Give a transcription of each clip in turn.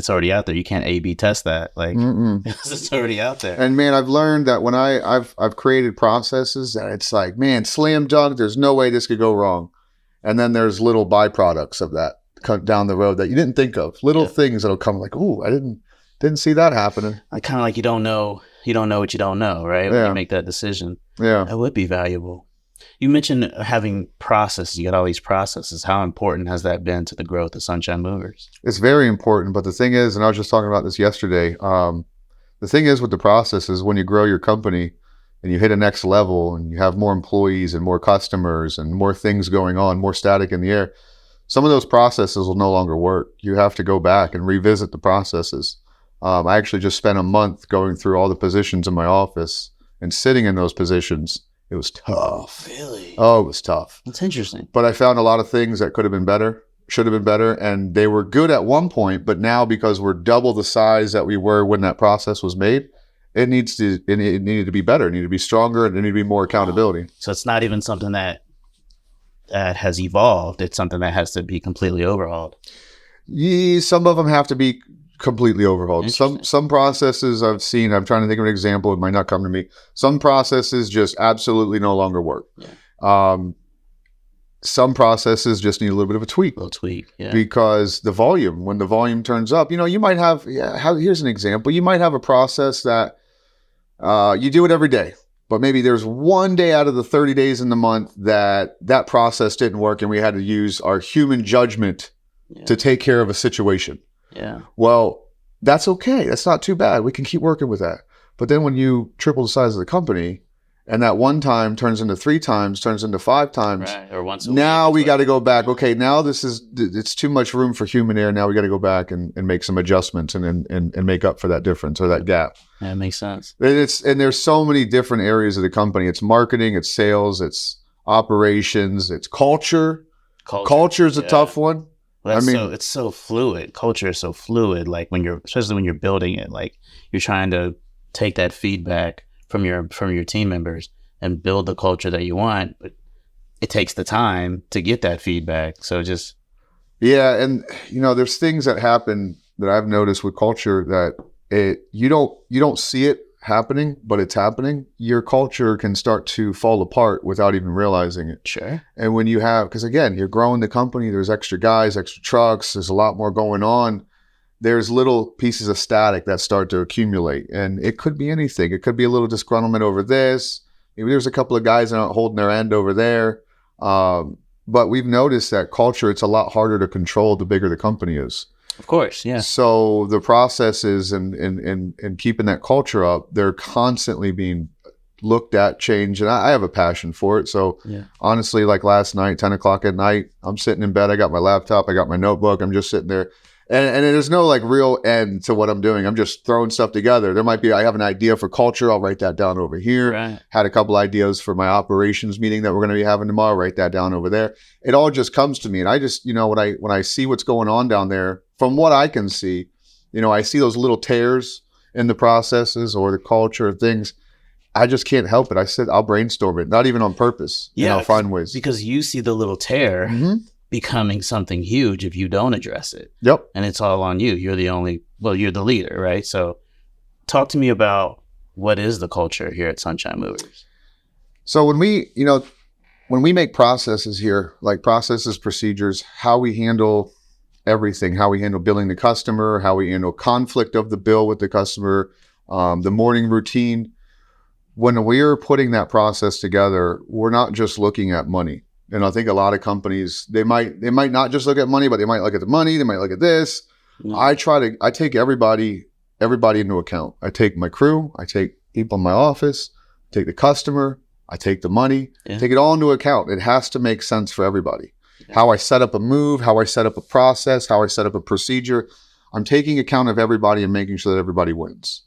it's already out there. You can't A/B test that. Like it's already out there. And man, I've learned that when I've created processes that it's like, man, slam dunk. There's no way this could go wrong. And then there's little byproducts of that down the road that you didn't think of. Little things that'll come like, ooh, I didn't see that happening. Like kind of like you don't know what you don't know, right? When you make that decision. Yeah, that would be valuable. You mentioned having processes. You got all these processes. How important has that been to the growth of Sunshine Movers? It's very important. But the thing is, and I was just talking about this yesterday, the thing is with the processes, when you grow your company and you hit a next level and you have more employees and more customers and more things going on, more static in the air, some of those processes will no longer work. You have to go back and revisit the processes. I actually just spent a month going through all the positions in my office and sitting in those positions. It was tough. Really? Oh, it was tough. That's interesting. But I found a lot of things that could have been better, should have been better, and they were good at one point, but now because we're double the size that we were when that process was made, it needed to be better, it needed to be stronger, and there needed to be more accountability. So it's not even something that has evolved. It's something that has to be completely overhauled. Yeah, some of them have to be completely overhauled. Some processes I've seen, I'm trying to think of an example, it might not come to me. Some processes just absolutely no longer work. Yeah. Some processes just need a little bit of a tweak. Yeah. Because when the volume turns up, you might have, here's an example. You might have a process that you do it every day, but maybe there's one day out of the 30 days in the month that process didn't work and we had to use our human judgment to take care of a situation. Yeah. Well, that's okay. That's not too bad. We can keep working with that. But then when you triple the size of the company and that one time turns into 3 times, turns into 5 times, right, or once a now week, we got to go back. Okay, now it's too much room for human error. Now we got to go back and make some adjustments and make up for that difference or that gap. That makes sense. And there's so many different areas of the company. It's marketing, it's sales, it's operations, it's culture. Culture is a tough one. Well, it's so fluid. Culture is so fluid. Like especially when you're building it, like you're trying to take that feedback from your team members and build the culture that you want, but it takes the time to get that feedback. So just and there's things that happen that I've noticed with culture that you don't see it happening, but it's happening. Your culture can start to fall apart without even realizing it. Sure. And when you have, because again, you're growing the company, there's extra guys, extra trucks, there's a lot more going on. There's little pieces of static that start to accumulate. And it could be anything. It could be a little disgruntlement over this. Maybe there's a couple of guys that aren't holding their end over there. But we've noticed that culture, it's a lot harder to control the bigger the company is. Of course, yeah. So the processes and keeping that culture up, they're constantly being looked at, changed. And I have a passion for it. So honestly, like last night, 10 o'clock at night, I'm sitting in bed. I got my laptop. I got my notebook. I'm just sitting there. And there's no like real end to what I'm doing. I'm just throwing stuff together. I have an idea for culture. I'll write that down over here. Right. Had a couple ideas for my operations meeting that we're going to be having tomorrow. Write that down over there. It all just comes to me. And I just, when I see what's going on down there, from what I can see, I see those little tears in the processes or the culture of things. I just can't help it. I'll brainstorm it, not even on purpose. Yeah. And I'll find ways. Because you see the little tear becoming something huge if you don't address it. Yep. And it's all on you. You're the leader, right? So talk to me about what is the culture here at Sunshine Movers? So when we make processes here, like processes, procedures, how we handle everything, how we handle billing the customer, how we handle conflict of the bill with the customer, the morning routine. When we're putting that process together, we're not just looking at money. And I think a lot of companies, they might not just look at money, but they might look at the money. They might look at this. Mm-hmm. I take everybody into account. I take my crew. I take people in my office. I take the customer. I take the money. Take it all into account. It has to make sense for everybody. Yeah. How I set up a move, how I set up a process, how I set up a procedure. I'm taking account of everybody and making sure that everybody wins.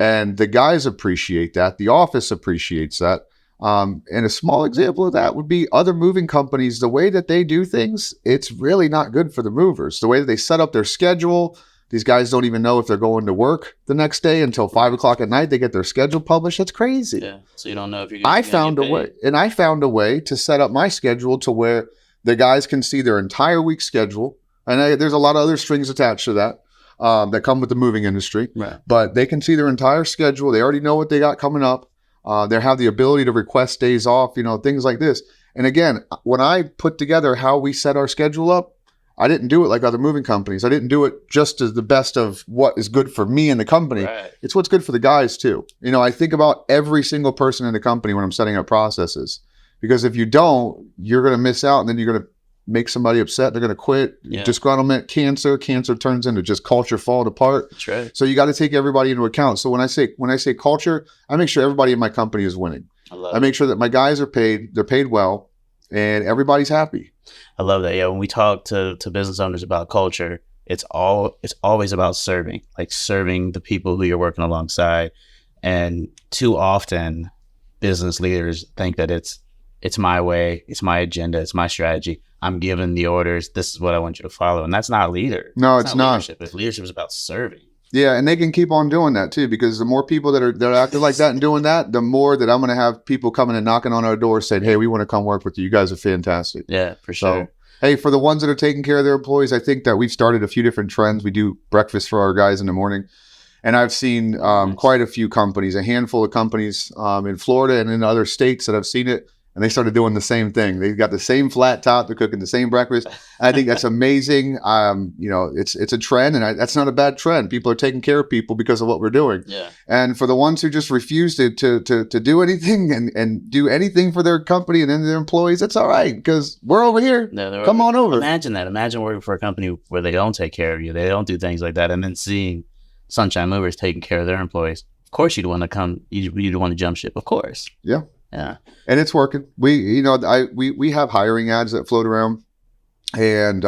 And the guys appreciate that. The office appreciates that. And a small example of that would be other moving companies. The way that they do things, it's really not good for the movers. The way that they set up their schedule, these guys don't even know if they're going to work the next day until 5 o'clock at night. They get their schedule published. That's crazy. Yeah. So you don't know if you're I found a way to set up my schedule to where the guys can see their entire week schedule. And there's a lot of other strings attached to that. that come with the moving industry. Right. But they can see their entire schedule. They already know what they got coming up. They have the ability to request days off, things like this. And again, when I put together how we set our schedule up, I didn't do it like other moving companies. I didn't do it just as the best of what is good for me and the company. Right. It's what's good for the guys too. I think about every single person in the company when I'm setting up processes, because if you don't, you're going to miss out, and then you're going to make somebody upset. They're going to quit. Yeah. Disgruntlement, cancer turns into just culture falling apart. That's right. So you got to take everybody into account. So when I say culture, I make sure everybody in my company is winning. I make sure that my guys are paid, they're paid well, and everybody's happy. I love that. Yeah, when we talk to business owners about culture, it's always about serving the people who you're working alongside. And too often, business leaders think that it's my way, it's my agenda, it's my strategy. I'm giving the orders. This is what I want you to follow, and that's not leader. No, it's not. Leadership. Leadership is about serving. Yeah, and they can keep on doing that too, because the more people that are acting like that and doing that, the more that I'm going to have people coming and knocking on our door saying, "Hey, we want to come work with you. You guys are fantastic." Yeah, for sure. So, hey, for the ones that are taking care of their employees, I think that we've started a few different trends. We do breakfast for our guys in the morning, and I've seen quite a few companies, a handful of companies in Florida and in other states that I've seen it. And they started doing the same thing. They've got the same flat top. They're cooking the same breakfast. I think that's amazing. It's a trend, and that's not a bad trend. People are taking care of people because of what we're doing. Yeah. And for the ones who just refuse to do anything and do anything for their company and then their employees, that's all right, because we're over here. No, come on over. Imagine that. Imagine working for a company where they don't take care of you. They don't do things like that, and then seeing Sunshine Movers taking care of their employees. Of course, you'd want to come. You'd want to jump ship. Of course. Yeah. Yeah. And it's working. We have hiring ads that float around, and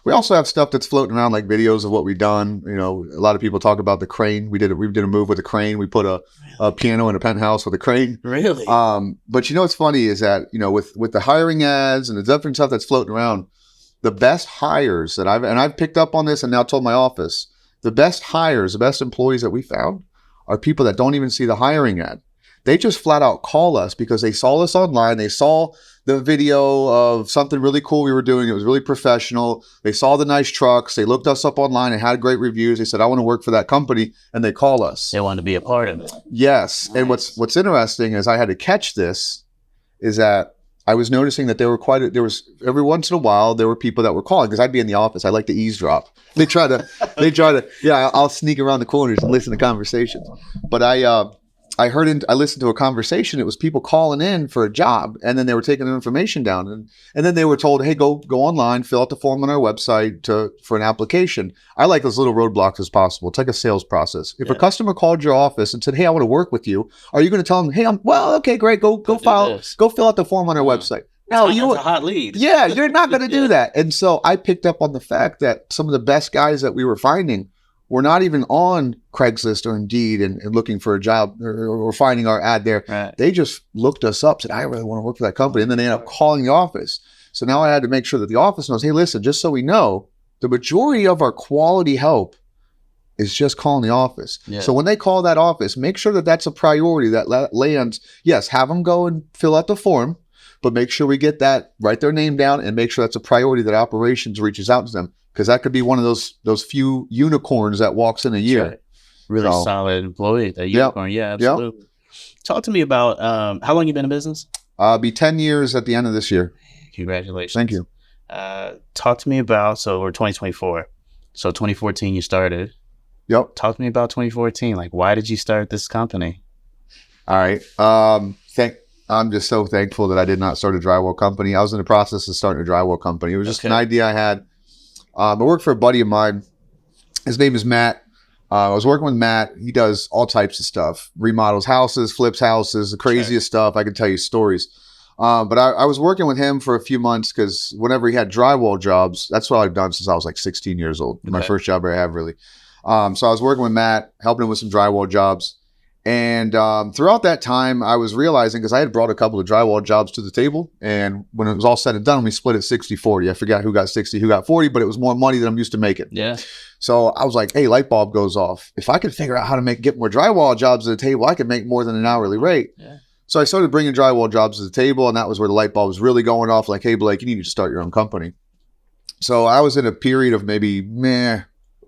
we also have stuff that's floating around, like videos of what we've done. A lot of people talk about the crane. We did a move with a crane. We put a piano in a penthouse with a crane. Really? But what's funny is that, with the hiring ads and the different stuff that's floating around, the best hires that I've picked up on this and now told my office, the best hires, the best employees that we found are people that don't even see the hiring ad. They just flat out call us because they saw us online. They saw the video of something really cool we were doing. It was really professional. They saw the nice trucks. They looked us up online and had great reviews. They said, "I want to work for that company," and they call us. They want to be a part of it. Yes. Nice. And what's interesting is I had to catch this, is that I was noticing that there was every once in a while there were people that were calling, because I'd be in the office. I like to eavesdrop. They try to yeah, I'll sneak around the corners and listen to conversations. But I listened to a conversation. It was people calling in for a job, and then they were taking their information down, and then they were told, "Hey, go online, fill out the form on our website for an application." I like as little roadblocks as possible. It's like a sales process. If a customer called your office and said, "Hey, I want to work with you," are you going to tell them, "Hey, okay, great, go fill out the form on our website"? No, that's a hot lead. Yeah, you're not going to do that. And so I picked up on the fact that some of the best guys that we were finding were not even on Craigslist or Indeed and looking for a job or finding our ad there. Right. They just looked us up, said, "I really want to work for that company." And then they ended up calling the office. So now I had to make sure that the office knows, "Hey, listen, just so we know, the majority of our quality help is just calling the office." Yeah. So when they call that office, make sure that that's a priority that lands. Yes, have them go and fill out the form, but make sure we get that, write their name down, and make sure that's a priority that operations reaches out to them. Because that could be one of those few unicorns that walks in a year. Right. Really solid employee. That unicorn. Yeah, absolutely. Yep. Talk to me about how long you been in business? Be 10 years at the end of this year. Congratulations. Thank you. Talk to me about, so we're 2024. So 2014 you started. Yep. Talk to me about 2014. Like, why did you start this company? All right. I'm just so thankful that I did not start a drywall company. I was in the process of starting a drywall company. It was just an idea I had. I worked for a buddy of mine. His name is Matt. I was working with Matt. He does all types of stuff. Remodels houses, flips houses, the craziest stuff. I can tell you stories. But I was working with him for a few months because whenever he had drywall jobs, that's what I've done since I was like 16 years old. My first job I have, really. So I was working with Matt, helping him with some drywall jobs. And throughout that time, I was realizing, because I had brought a couple of drywall jobs to the table, and when it was all said and done, we split it 60-40. I forgot who got 60, who got 40, but it was more money than I'm used to making. Yeah. So I was like, hey, light bulb goes off. If I could figure out how to get more drywall jobs to the table, I could make more than an hourly rate. Yeah. So I started bringing drywall jobs to the table, and that was where the light bulb was really going off. Like, hey, Blake, you need to start your own company. So I was in a period of maybe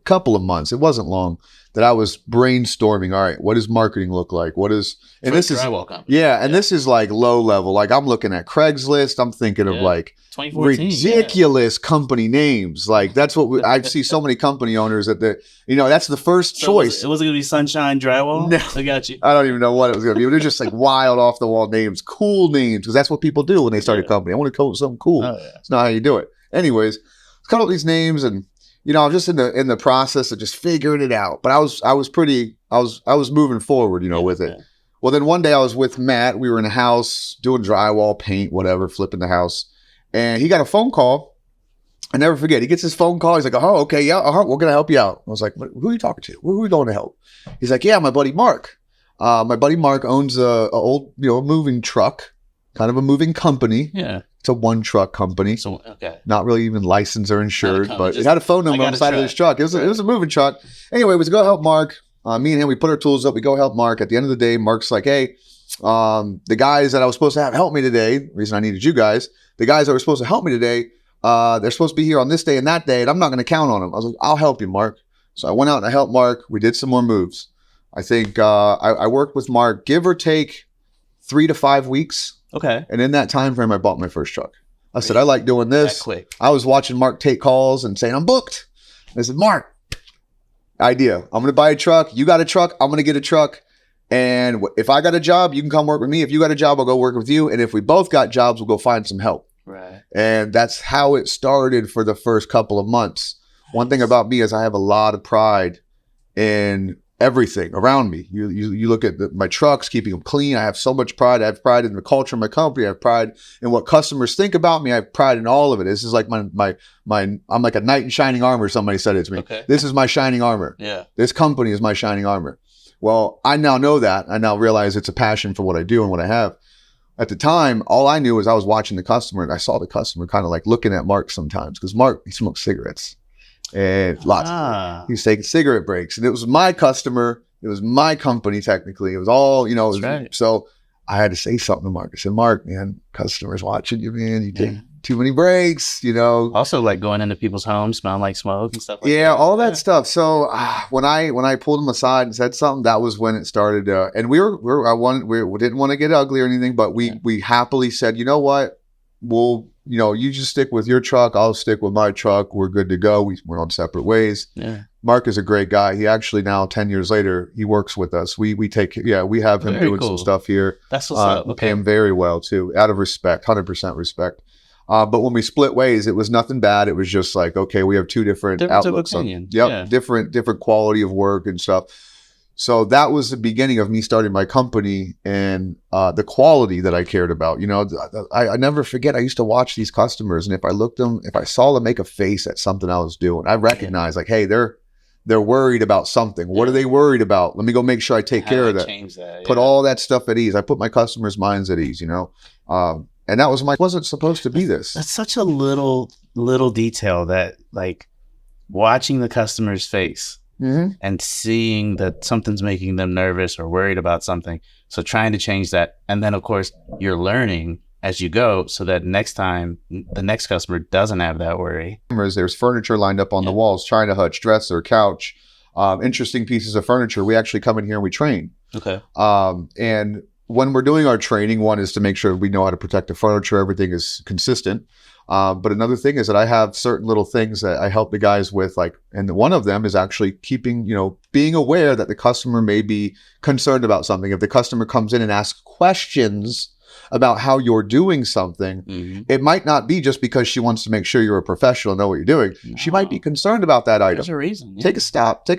couple of months, it wasn't long, that I was brainstorming, all right, what does marketing look like? What is, and For this is, drywall company. yeah, and this is like low level. Like I'm looking at Craigslist. I'm thinking of like 2014, ridiculous company names. Like that's what I see so many company owners that that's the first choice. It wasn't going to be Sunshine Drywall? No. I got you. I don't even know what it was going to be. They're just like wild off the wall names, cool names, because that's what people do when they start a company. I want to call it something cool. Oh, yeah. It's not how you do it. Anyways, let's come up with these names, and I'm just in the process of just figuring it out. But I was moving forward, with it. Yeah. Well, then one day I was with Matt. We were in a house doing drywall, paint, whatever, flipping the house, and he got a phone call. I never forget. He gets his phone call. He's like, "Oh, okay, yeah, we're gonna help you out." I was like, "Who are you talking to? Who are we going to help?" He's like, "Yeah, my buddy Mark. My buddy Mark owns a old, moving truck, kind of a moving company. Yeah, it's a one truck company. So okay, not really even licensed or insured, but just, it had a phone number on the side of his truck. It was a moving truck. Anyway, it was to go help Mark. Me and him, we put our tools up. We go help Mark. At the end of the day, Mark's like, "Hey, the guys that I was supposed to have help me today. The reason I needed you guys, the guys that were supposed to help me today." They're supposed to be here on this day and that day, and I'm not going to count on them. I was like, I'll help you, Mark. So I went out and I helped Mark. We did some more moves. I think I worked with Mark, give or take 3 to 5 weeks. Okay. And in that time frame, I bought my first truck. I said, I like doing this. That quick. I was watching Mark take calls and saying, I'm booked. I said, Mark, idea. I'm going to buy a truck. You got a truck. I'm going to get a truck. And if I got a job, you can come work with me. If you got a job, I'll go work with you. And if we both got jobs, we'll go find some help. Right. And that's how it started for the first couple of months. One thing about me is I have a lot of pride in everything around me. You look at my trucks, keeping them clean. I have so much pride. I have pride in the culture of my company. I have pride in what customers think about me. I have pride in all of it. This is like my I'm like a knight in shining armor. Somebody said it to me. Okay. This is my shining armor. Yeah. This company is my shining armor. Well, I now know that. I now realize it's a passion for what I do and what I have. At the time, all I knew was I was watching the customer, and I saw the customer kind of like looking at Mark sometimes, because Mark, he smokes cigarettes and lots. He's taking cigarette breaks, and it was my customer. It was my company, technically. It was all, Right. So I had to say something to Mark. I said, Mark, man, customers watching you, man. You take too many breaks, Also, like going into people's homes, smelling like smoke and stuff like that. Yeah, all that stuff. So when I pulled him aside and said something, that was when it started. And we didn't want to get ugly or anything, but we happily said, you know what, we'll, you just stick with your truck. I'll stick with my truck. We're good to go. We're on separate ways. Yeah. Mark is a great guy. He actually now 10 years later, he works with us. We have him Very doing cool. some stuff here. That's what's up. We pay him very well too, out of respect, 100% respect. But when we split ways, it was nothing bad. It was just like, okay, we have two different outlooks. Different quality of work and stuff. So that was the beginning of me starting my company, and the quality that I cared about. I never forget. I used to watch these customers, and if I saw them make a face at something I was doing, I recognized like, hey, they're worried about something. What are they worried about? Let me go make sure I take care of that. Change that. Put all that stuff at ease. I put my customers' minds at ease. And that was wasn't supposed to be this. That's such a little detail, that like watching the customer's face and seeing that something's making them nervous or worried about something. So trying to change that. And then of course you're learning as you go, so that next time the next customer doesn't have that worry. There's furniture lined up on the walls, China hutch, dresser, couch, interesting pieces of furniture. We actually come in here and we train. Okay. And when we're doing our training, one is to make sure we know how to protect the furniture. Everything is consistent. But another thing is that I have certain little things that I help the guys with, and one of them is actually keeping, being aware that the customer may be concerned about something. If the customer comes in and asks questions about how you're doing something, it might not be just because she wants to make sure you're a professional and know what you're doing. No. She might be concerned about that item. There's a reason. Yeah. Take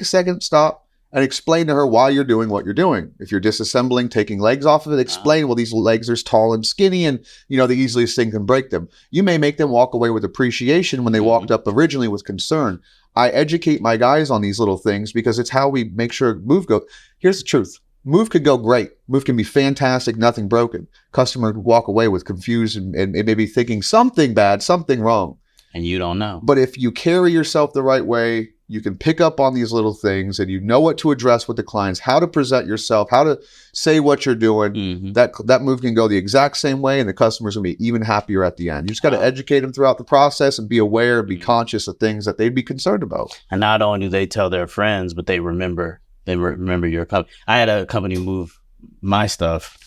a second, stop, and explain to her why you're doing what you're doing. If you're disassembling, taking legs off of it, explain, well, these legs are tall and skinny, and the easiest thing can break them. You may make them walk away with appreciation when they walked up originally with concern. I educate my guys on these little things because it's how we make sure move goes. Here's the truth. Move could go great. Move can be fantastic, nothing broken. Customer would walk away with confused and maybe thinking something bad, something wrong. And you don't know. But if you carry yourself the right way, you can pick up on these little things, and you know what to address with the clients, how to present yourself, how to say what you're doing, that move can go the exact same way, and the customer's going to be even happier at the end. You just got to educate them throughout the process and be aware and be conscious of things that they'd be concerned about. And not only do they tell their friends, but they remember your company. I had a company move my stuff.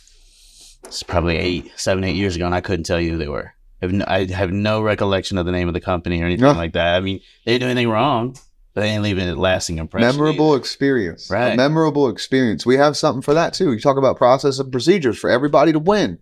It's probably 7, 8 years ago, and I couldn't tell you who they were. I have no recollection of the name of the company or anything like that. I mean, they didn't do anything wrong, but they ain't leaving a lasting impression. Memorable experience. Right. A memorable experience. We have something for that too. You talk about process and procedures for everybody to win.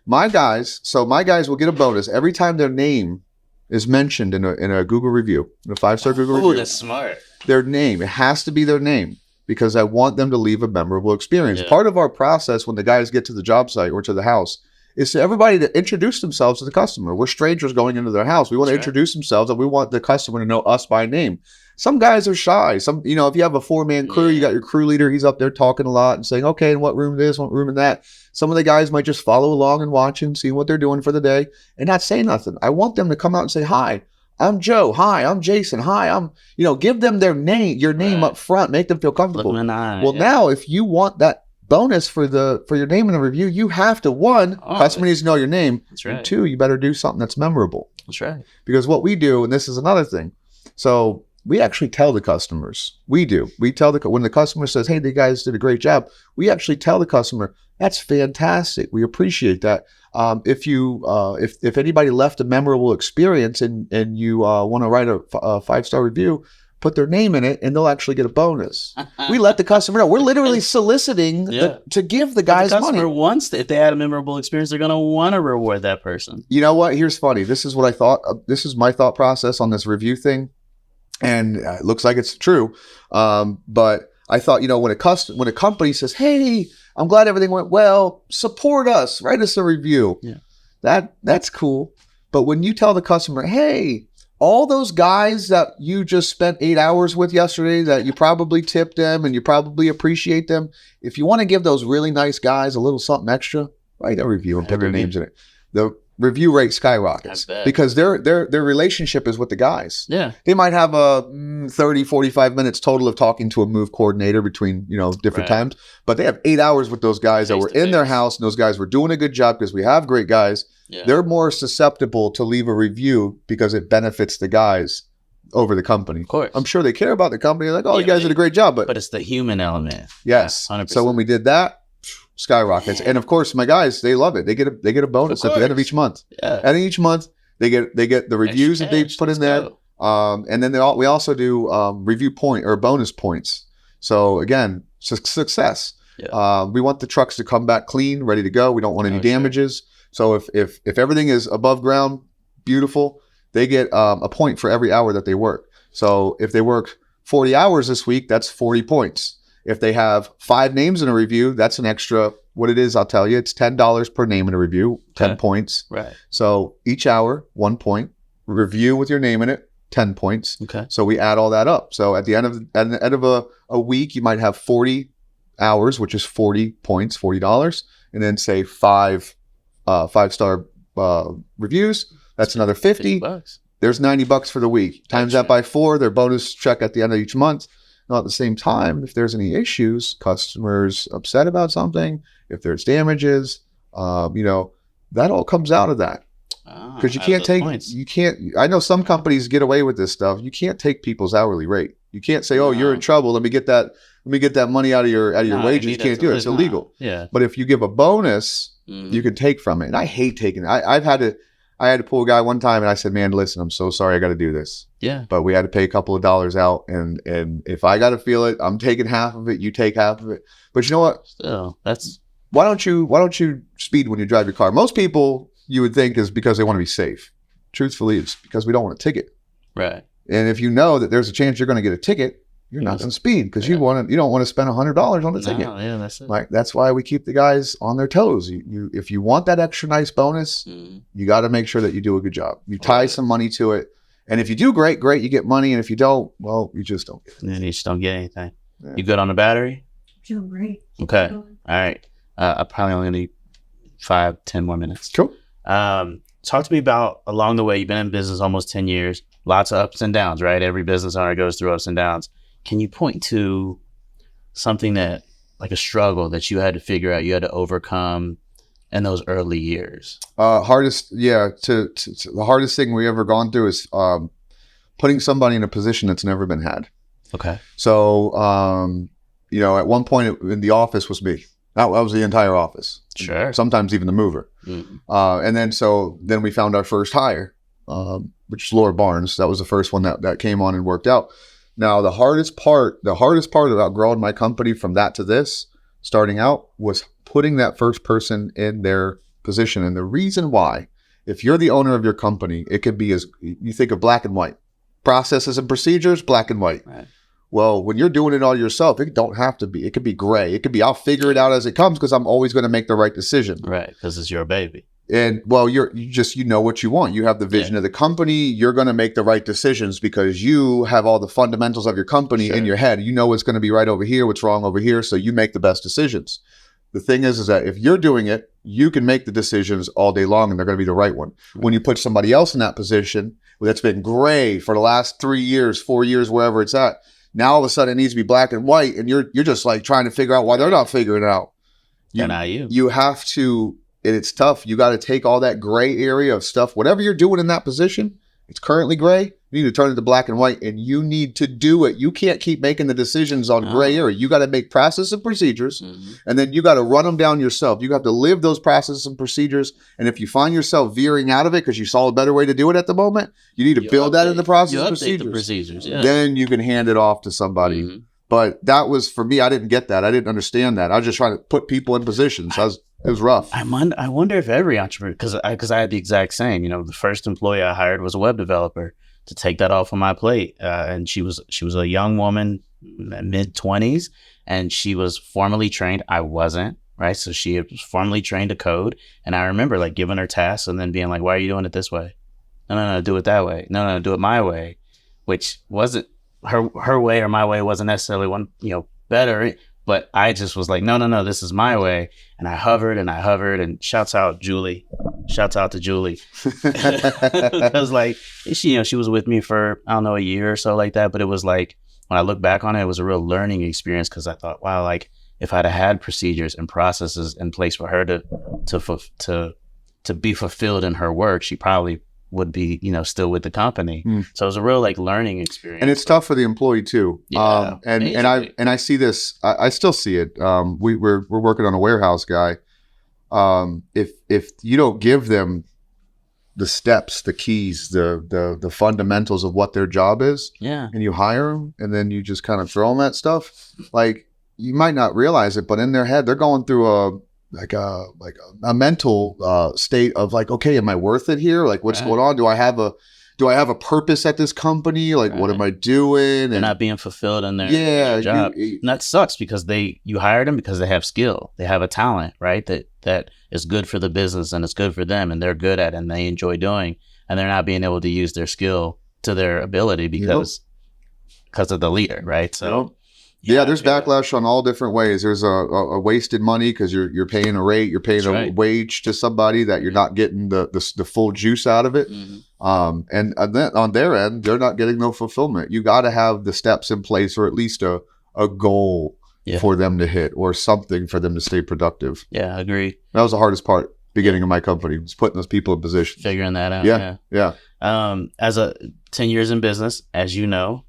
My guys will get a bonus every time their name is mentioned in a Google review, in a 5-star Google review. Oh, that's smart. Their name. It has to be their name, because I want them to leave a memorable experience. Yeah. Part of our process when the guys get to the job site or to the house is for everybody to introduce themselves to the customer. We're strangers going into their house. We want to introduce themselves, and we want the customer to know us by name. Some guys are shy. Some, if you have a 4-man crew, you got your crew leader, he's up there talking a lot and saying, okay, in what room this, what room in that. Some of the guys might just follow along and watching, seeing what they're doing for the day and not say nothing. I want them to come out and say, hi, I'm Joe. Hi, I'm Jason. Hi, I'm, give them your name up front, make them feel comfortable. Now, if you want that bonus for your name in the review, you have to, one, customer needs to know your name. That's right. And 2, you better do something that's memorable. That's right. Because what we do, and this is another thing, so we actually tell the customers. We tell when the customer says, hey, the guys did a great job, we actually tell the customer, that's fantastic. We appreciate that. If anybody left a memorable experience and you want to write a 5-star review, put their name in it, and they'll actually get a bonus. We let the customer know. We're literally soliciting to give the guys the customer money. Wants if they had a memorable experience, they're going to want to reward that person. You know what? Here's funny. This is what I thought. This is my thought process on this review thing, and it looks like it's true. But I thought, when a company says, "Hey, I'm glad everything went well. Support us. Write us a review." Yeah, that's cool. But when you tell the customer, "Hey, all those guys that you just spent 8 hours with yesterday, that you probably tipped them and you probably appreciate them, if you want to give those really nice guys a little something extra, write a review and put their names in it." The review rate skyrockets because their relationship is with the guys. Yeah. They might have a 30, 45 minutes total of talking to a move coordinator between, different times, but they have 8 hours with those guys that were in their house, and those guys were doing a good job because we have great guys. Yeah. They're more susceptible to leave a review because it benefits the guys over the company. Of course. I'm sure they care about the company. They're like, you guys did a great job. But it's the human element. Yes. 100%. So when we did that, skyrockets. Yeah. And of course, my guys, they love it. They get a bonus at the end of each month. Yeah. And each month they get the reviews that they put in there. And then we also do review point or bonus points. So again, success. Yeah. We want the trucks to come back clean, ready to go. We don't want any damages. Sure. So if everything is above ground, beautiful, they get a point for every hour that they work. So if they work 40 hours this week, that's 40 points. If they have 5 names in a review, that's an extra. What it is, I'll tell you, it's $10 per name in a review, 10 points. Right. So each hour, 1 point. Review with your name in it, 10 points. Okay. So we add all that up. So at the end of a week, you might have 40 hours, which is 40 points, $40, and then say 5 5-star reviews. That's another 50. $50. There's $90 for the week. Times that by 4, their bonus check at the end of each month. Now, at the same time, if there's any issues, customers upset about something, if there's damages, that all comes out of that. Because I know some companies get away with this stuff. You can't take people's hourly rate. You can't say, you're in trouble. Let me get that money out of your wages. You can't do it. It's illegal. Yeah. But if you give a bonus, you can take from it. And I hate taking it. I had to pull a guy one time and I said, man, listen, I'm so sorry I got to do this. Yeah. But we had to pay a couple of dollars out. And if I got to feel it, I'm taking half of it. You take half of it. But you know what? Still, why don't you speed when you drive your car? Most people you would think is because they want to be safe. Truthfully, it's because we don't want a ticket. Right. And if you know that there's a chance you're going to get a ticket, you're not going to speed because you don't want to spend $100 on the ticket. Yeah, that's it. Like that's why we keep the guys on their toes. If you want that extra nice bonus, you got to make sure that you do a good job. You tie some money to it, and if you do great, you get money. And if you don't, well, you just don't get it. Then you just don't get anything. Yeah. You good on the battery? Feeling great. Okay. All right. I probably only need 5-10 more minutes. Cool. Talk to me about along the way. You've been in business almost 10 years. lots of ups and downs, right? Every business owner goes through ups and downs. Can you point to something that, like a struggle that you had to figure out, you had to overcome in those early years? Hardest, yeah. The hardest thing we ever gone through is putting somebody in a position that's never been had. Okay. So, at one point in the office was me. That was the entire office. Sure. Sometimes even the mover. Mm. And then we found our first hire, which is Laura Barnes. That was the first one that came on and worked out. Now, the hardest part about growing my company from that to this, starting out, was putting that first person in their position. And the reason why, if you're the owner of your company, it could be as you think of black and white. Processes and procedures, black and white. Right. Well, when you're doing it all yourself, it don't have to be. It could be gray. It could be, I'll figure it out as it comes because I'm always going to make the right decision. Right, because it's your baby. And well, you know what you want. You have the vision of the company. You're going to make the right decisions because you have all the fundamentals of your company in your head. You know what's going to be right over here, what's wrong over here, so you make the best decisions. The thing is that if you're doing it, you can make the decisions all day long and they're going to be the right one. When you put somebody else in that position that's been gray for the last 3 years, 4 years, wherever it's at, now all of a sudden it needs to be black and white, and you're just like trying to figure out why they're not figuring it out. They're not you. You have to, and it's tough. You got to take all that gray area of stuff, whatever you're doing in that position, it's currently gray. You need to turn it to black and white, and you need to do it. You can't keep making the decisions on gray area. You got to make process and procedures, and then you got to run them down yourself. You have to live those processes and procedures. And if you find yourself veering out of it because you saw a better way to do it at the moment, you need to build that in the process and procedures. Then you can hand it off to somebody. Mm-hmm. But that was, for me, I didn't get that. I didn't understand that. I was just trying to put people in positions. It was rough. I wonder if every entrepreneur, because I had the exact same. The first employee I hired was a web developer to take that off of my plate, and she was a young woman, mid-20s, and she was formally trained. I wasn't, right? So she was formally trained to code, and I remember like giving her tasks and then being like, "Why are you doing it this way? No, do it that way. No, do it my way," which wasn't her way or my way wasn't necessarily one better. But I just was like, no, this is my way. And I hovered, and shouts out to Julie. Because like, she was with me for, I don't know, a year or so like that. But it was like, when I look back on it, it was a real learning experience because I thought, wow, like if I'd have had procedures and processes in place for her to be fulfilled in her work, she probably would be, still with the company. So it was a real like learning experience. And it's tough for the employee too. Yeah, and I see this, I still see it. We're working on a warehouse guy. If you don't give them the steps, the keys, the fundamentals of what their job is, and you hire them and then you just kind of throw them that stuff, like you might not realize it, but in their head, they're going through a mental state of like, okay, am I worth it here? Like, what's going on? Do I have a purpose at this company? Like, what am I doing? They're not being fulfilled in their job. And that sucks because you hired them because they have skill. They have a talent, right? That is good for the business and it's good for them and they're good at it and they enjoy doing. And they're not being able to use their skill to their ability because of the leader, right? So. Yeah, there's backlash on all different ways. There's a wasted money because you're paying a rate, you're paying a wage to somebody that you're not getting the full juice out of it. And then on their end, they're not getting no fulfillment. You got to have the steps in place or at least a goal for them to hit or something for them to stay productive. Yeah, I agree. That was the hardest part beginning of my company, was putting those people in position. Figuring that out. Yeah. As 10 years in business, as you know,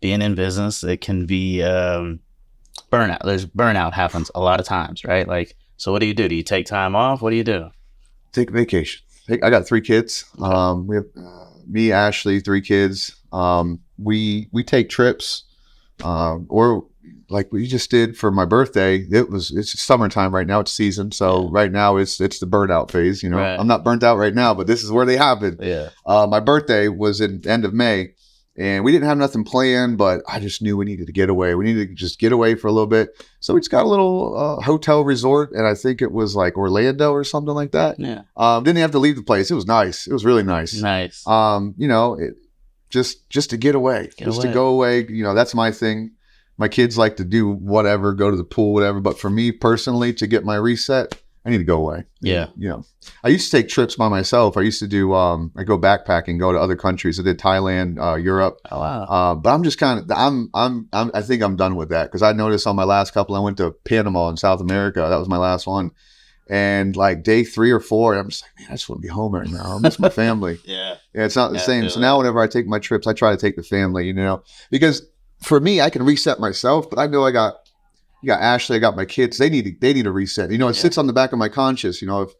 being in business, it can be burnout. There's burnout happens a lot of times, right? Like, so what do you do? Do you take time off? What do you do? Take vacation. I got 3 kids. We have me, Ashley, 3 kids. We take trips, or like we just did for my birthday. It's summertime right now. It's season, so right now it's the burnout phase. I'm not burnt out right now, but this is where they happen. Yeah. My birthday was in end of May. And we didn't have nothing planned, but I just knew we needed to get away. We needed to just get away for a little bit. So we just got a little hotel resort, and I think it was like Orlando or something like that. Yeah. Didn't have to leave the place. It was nice. It was really nice. Nice. Just to get away. To go away. That's my thing. My kids like to do whatever, go to the pool, whatever. But for me personally, to get my reset, I need to go away. Yeah. You know, I used to take trips by myself. I used to do, I go backpacking, go to other countries. I did Thailand, Europe. Oh, wow. But I'm just kind of, I think I'm done with that because I noticed on my last couple, I went to Panama in South America. That was my last one. And like day 3 or 4, I'm just like, man, I just want to be home right now. I miss my family. Yeah. Yeah, it's not the same. So Absolutely. now whenever I take my trips, I try to take the family, you know, because for me, I can reset myself, but I know you got Ashley, I got my kids. They need a reset. You know, it Yeah. sits on the back of my conscience. You know, if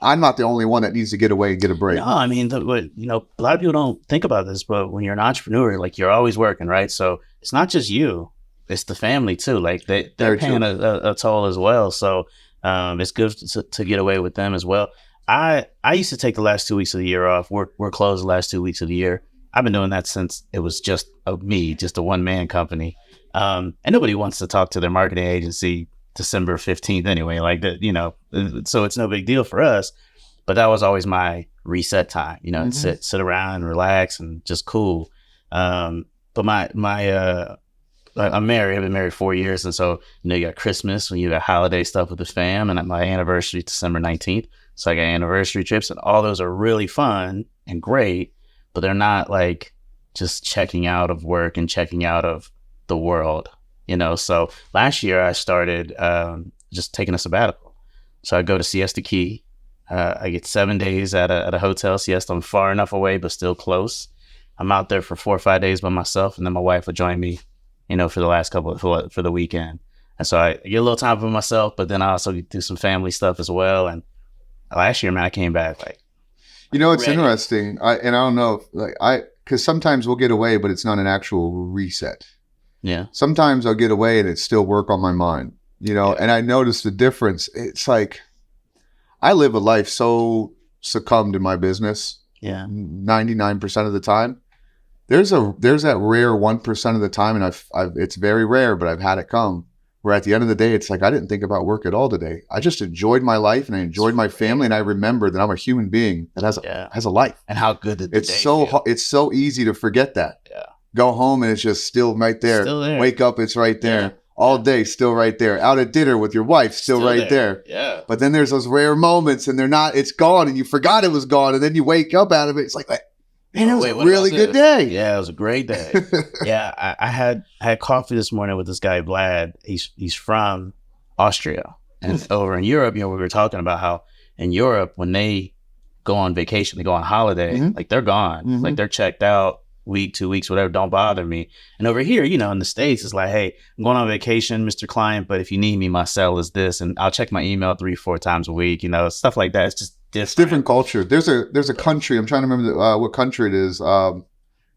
I'm not the only one that needs to get away and get a break. No, I mean, a lot of people don't think about this, but when you're an entrepreneur, like you're always working, right? So it's not just you, it's the family too. Like they're Very paying a toll as well. So it's good to get away with them as well. I used to take the last 2 weeks of the year off. We're closed the last 2 weeks of the year. I've been doing that since it was just me, just a one-man company. And nobody wants to talk to their marketing agency December 15th anyway, like that, you know, so it's no big deal for us. But that was always my reset time, you know, sit around and relax and just cool. But I'm married. I've been married 4 years. And so, you know, you got Christmas when you got holiday stuff with the fam, and my anniversary is December 19th. So I got anniversary trips, and all those are really fun and great, but they're not like just checking out of work and checking out of the world, you know? So last year I started just taking a sabbatical. So I go to Siesta Key. I get 7 days at a hotel Siesta. I'm far enough away, but still close. I'm out there for 4 or 5 days by myself, and then my wife would join me, you know, for the last couple for the weekend. And so I get a little time for myself, but then I also do some family stuff as well. And last year, man, I came back like, You know, it's ready. interesting. I don't know, because sometimes we'll get away, but it's not an actual reset. Yeah. Sometimes I'll get away and it's still work on my mind, you know, Yeah. and I noticed the difference. It's like, I live a life so succumbed in my business Yeah. 99% of the time. There's that rare 1% of the time, and it's very rare, but I've had it come where at the end of the day, it's like, I didn't think about work at all today. I just enjoyed my life and I enjoyed my family. And I remember that I'm a human being that has a life. And how good did the It's day so, feel? it's so easy to forget that. Yeah. Go home and it's just still right there. Still there. Wake up, it's right there. Yeah. All day, still right there. Out at dinner with your wife, still right there. Yeah. But then there's those rare moments and it's gone and you forgot it was gone. And then you wake up out of it. It's like, man, it was a what really about good this? day. Yeah, it was a great day. Yeah, I had coffee this morning with this guy, Vlad. He's from Austria. And over in Europe, you know, we were talking about how in Europe, when they go on vacation, they go on holiday, like they're gone. Like they're checked out week, 2 weeks, whatever, don't bother me. And over here, you know, in the States, it's like, hey, I'm going on vacation, Mr. Client, but if you need me, my cell is this, and I'll check my email 3-4 times a week, you know, stuff like that. It's just different. It's different culture. There's a country, I'm trying to remember what country it is,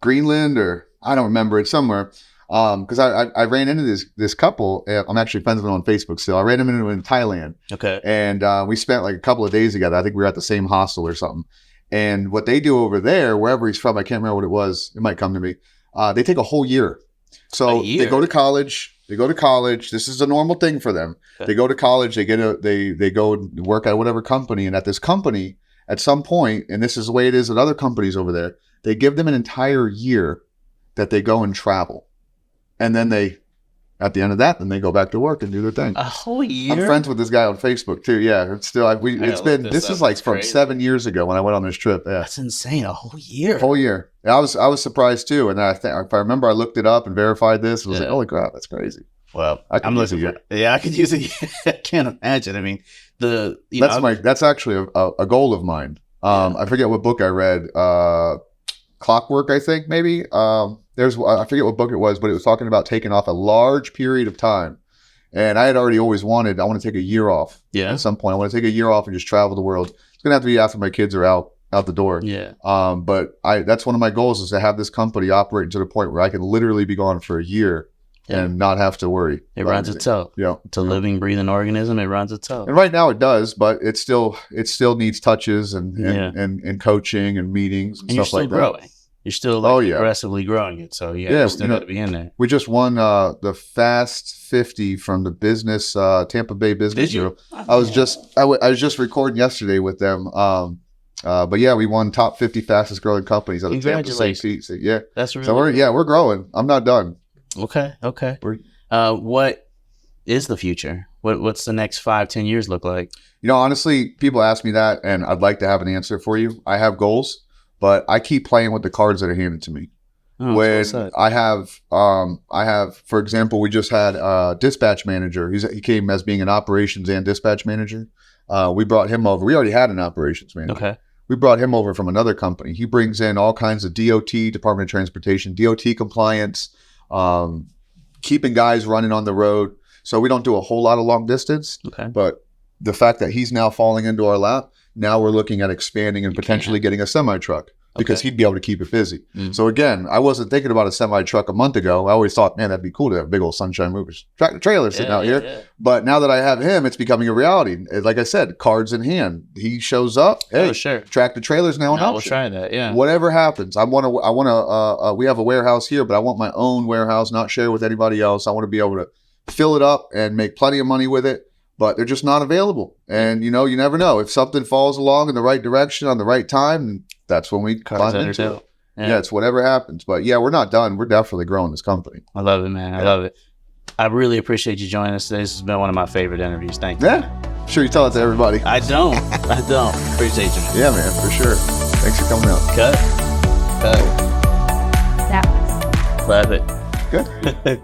Greenland, or I don't remember, it's somewhere. Because I ran into this couple. I'm actually friends with them on Facebook still. I ran into them in Thailand. Okay. And we spent like a couple of days together. I think we were at the same hostel or something. And what they do over there, wherever he's from, I can't remember what it was. It might come to me. They take a whole year. So they go to college. This is a normal thing for them. Okay. They go to college. They go work at whatever company. And at this company, at some point, and this is the way it is at other companies over there, they give them an entire year that they go and travel. And then at the end of that, then they go back to work and do their thing. A whole year? I'm friends with this guy on Facebook too. Yeah, it's still, this is like from crazy. 7 years ago when I went on this trip. Yeah. That's insane. A whole year. Whole year. And I was surprised too. And if I remember, I looked it up and verified this. It was like, holy crap, that's crazy. Well, I could I'm use looking a for. Yeah, I could use it. I can't imagine. I mean, that's actually a goal of mine. I forget what book I read. Clockwork, I think maybe. I forget what book it was, but it was talking about taking off a large period of time. And I had already always I want to take a year off. Yeah. At some point, I want to take a year off and just travel the world. It's going to have to be after my kids are out the door. Yeah. But that's one of my goals is to have this company operating to the point where I can literally be gone for a year and not have to worry. It runs itself. Yeah. It's a living, breathing organism. It runs itself. And right now it does, but it still needs touches and coaching and meetings and And stuff you're like still growing. that. You're still aggressively growing it. So you still got to be in there. We just won the Fast 50 from the business Tampa Bay Business Bureau. I was just recording yesterday with them. But yeah, we won top 50 fastest growing companies out of Tampa Bay. Yeah, that's really so we're growing. I'm not done. Okay. We're, What is the future? What's the next 5-10 years look like? Honestly, people ask me that, and I'd like to have an answer for you. I have goals, but I keep playing with the cards that are handed to me. When I have, for example, we just had a dispatch manager. He came as being an operations and dispatch manager. We brought him over. We already had an operations manager. Okay. We brought him over from another company. He brings in all kinds of DOT, Department of Transportation, DOT compliance, keeping guys running on the road. So we don't do a whole lot of long distance. Okay. But the fact that he's now falling into our lap, now we're looking at expanding and potentially getting a semi truck. Because he'd be able to keep it busy. So again, I wasn't thinking about a semi truck a month ago. I always thought, man, that'd be cool to have big old sunshine movers, tractor trailer sitting out here. Yeah. But now that I have him, it's becoming a reality. Like I said, cards in hand. He shows up. Hey, sure. Tractor trailer's now an option. We'll try that. Yeah. Whatever happens, I want to. We have a warehouse here, but I want my own warehouse, not share with anybody else. I want to be able to fill it up and make plenty of money with it. But they're just not available. And you never know if something falls along in the right direction on the right time. That's when we climb into it. Yeah, it's whatever happens. But yeah, we're not done. We're definitely growing this company. I love it, man. I love it. I really appreciate you joining us today. This has been one of my favorite interviews. Thank you. Yeah. Sure you tell it to everybody. I don't. Appreciate you, man. Yeah, man, for sure. Thanks for coming out. Cut. That was Love it. Good. Good.